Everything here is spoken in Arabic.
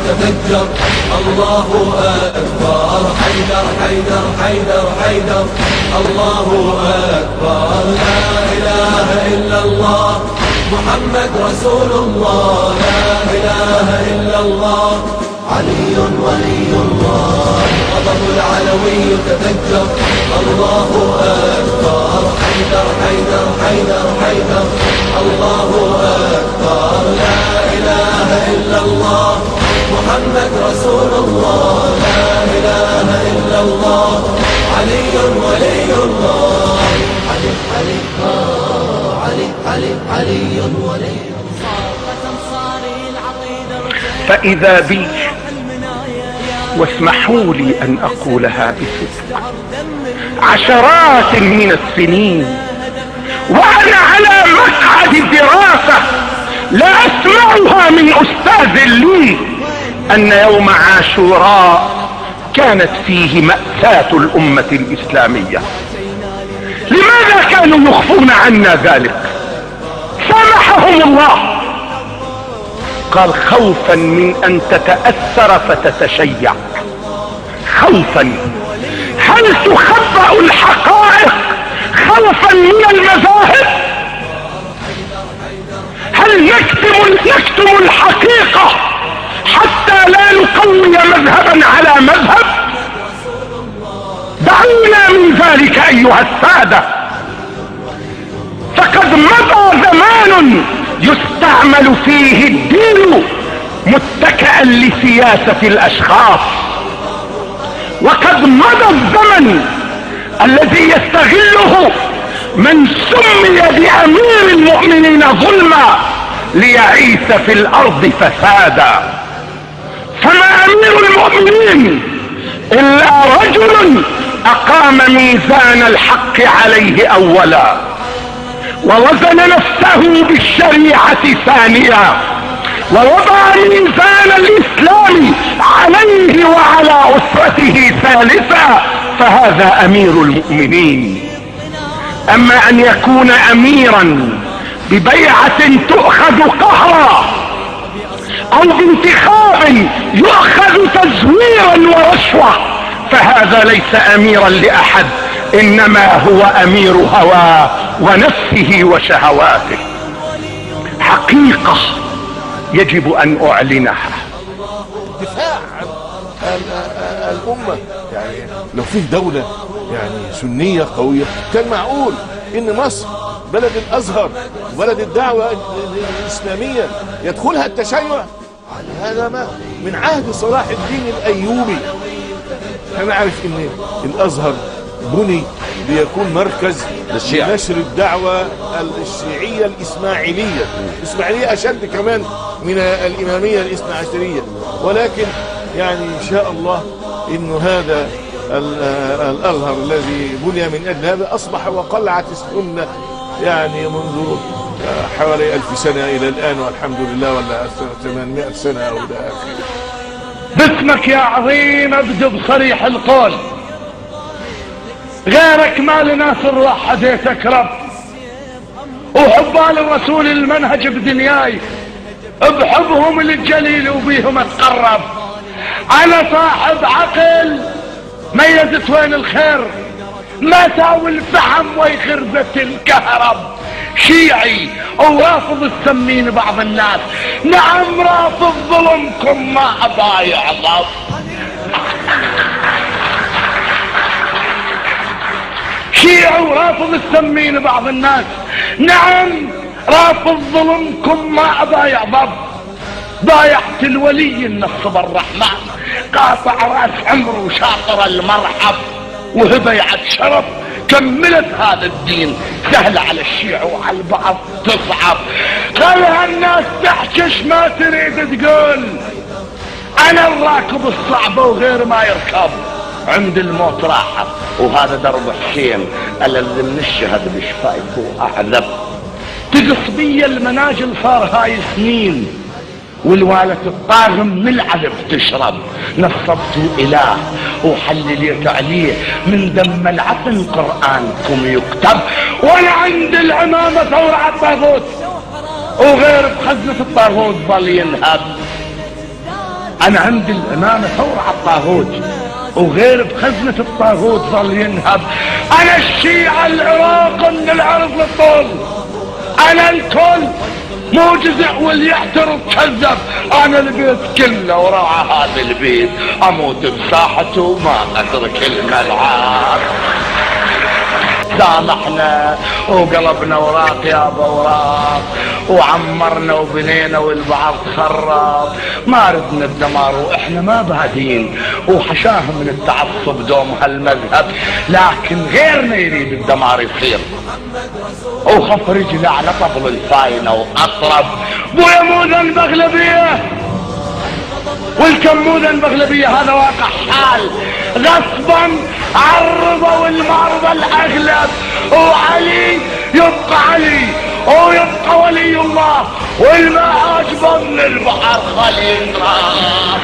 يتفجر. الله أكبر، حيدر حيدر حيدر حيدر. الله أكبر، لا إله إلا الله محمد رسول الله، لا إله إلا الله. علي ولي الله، غضب العلوي يتفجر. الله أكبر، حيدر حيدر حيدر حيدر. الله أكبر، لا إله إلا الله محمد رسول الله، لا إله إلا الله. علي ولي الله، علي علي علي علي علي ولي. فإذا بي، واسمحوا لي أن أقولها بصدق، عشرات من السنين وأنا على مقعد دراسة لا أسمعها من أستاذ لي أن يوم عاشوراء كانت فيه مأساة الأمة الإسلامية. لماذا كانوا يخفون عنا ذلك؟ سامحهم الله. قال خوفا من أن تتأثر فتتشيع. خوفا. هل تخبأ الحقائق خوفا من المذاهب؟ هل نكتم الحقيقة حتى لا نقوي مذهبا على مذهب؟ دعونا من ذلك أيها السادة. فقد مضى زمان يستعمل فيه الدين متكئا لسياسة الأشخاص، وقد مضى الزمن الذي يستغله من سمي بأمير المؤمنين ظلما ليعيث في الأرض فسادا. فما أمير المؤمنين إلا رجل أقام ميزان الحق عليه أولا، ووزن نفسه بالشريعة ثانيا، ووضع ميزان الإسلام عليه وعلى أسرته ثالثا، فهذا أمير المؤمنين. أما أن يكون أميرا ببيعة تؤخذ قهرا أو بانتخاب يؤخذ تزويرا ورشوة، فهذا ليس أميرا لأحد، إنما هو أمير هواه ونفسه وشهواته. حقيقة يجب أن أعلنها. دفاع عن الأمة. يعني لو في دولة يعني سنية قوية كان معقول إن مصر بلد الأزهر وبلد الدعوة الإسلامية يدخلها التشيع. هذا ما من عهد صلاح الدين الأيوبي. أنا عارف إن الأزهر بني ليكون مركز لنشر الدعوة الشيعية الإسماعيلية. الإسماعيلية أشد كمان من الإمامية الاثنى عشرية، ولكن يعني إن شاء الله إنه هذا الأزهر الذي بني من أجل هذا أصبح وقلعت السنة يعني منذ حوالي 1000 سنة إلى الآن، والحمد لله، ولا 800 سنة أو إلى آخره. باسمك يا عظيم ابدو بصريح القول، غيرك ما لنا سر حديثك رب، وحبال الرسول المنهج بدنياي، بحبهم الجليل وبيهم اتقرب. انا صاحب عقل ميزت وين الخير، ما ساوي الفحم ويخربت الكهرب. شيعي ورافض السمين بعض الناس، نعم رافض ظلمكم ما ابا يعظم. شيعي ورافض السمين بعض الناس، نعم رافض ظلمكم ما ابا يعظم. ضايعت الولي النصب الرحمن، قاطع راس عمرو وشاطر المرحب، وهبيعت شرف كملت هذا الدين. سهل على الشيعة وعلى البعض تصعب، خلها الناس تحكش ما تريد تقول. انا الراكب الصعبة وغير ما يركب، عند الموت راحة، وهذا درب حسين الذي من الشهد بشفايته اعذب. تقص بي المناجل صار هاي سنين، والوالة الطاغم من العذب تشرب. نصبت اله وحللت عليه، من دم العفن قرآنكم يكتب. وانا عند العمامة ثور على الطاغوت، وغير بخزنة الطاغوت ظل ينهب. انا عندي الامامة ثورة على الطاغوت، وغير بخزنة الطاغوت ظل ينهب. انا الشيعة العراق من العرض للطول، انا الكل مو جزء واللي يحترم كذب. انا البيت كله وراعى هذا البيت، اموت بساحته ما اترك الملعب. سامحنا وقلبنا وراق يا بوراق، وعمرنا وبنينا والبعض خرب. ما ردنا الدمار واحنا ما بادين، وحشاهم من التعصب دوم هالمذهب، لكن غيرنا يريد الدمار يصير. وخف رجلي على طبل الفاينة واطرب. بويا مو ذنب اغلبية والكم مو ذنب اغلبية، هذا واقع حال. غصبا عالرضا والمرضى الاغلب، وعلي يبقى علي ويبقى ولي الله، والما عاجبه من البحر خليل راح.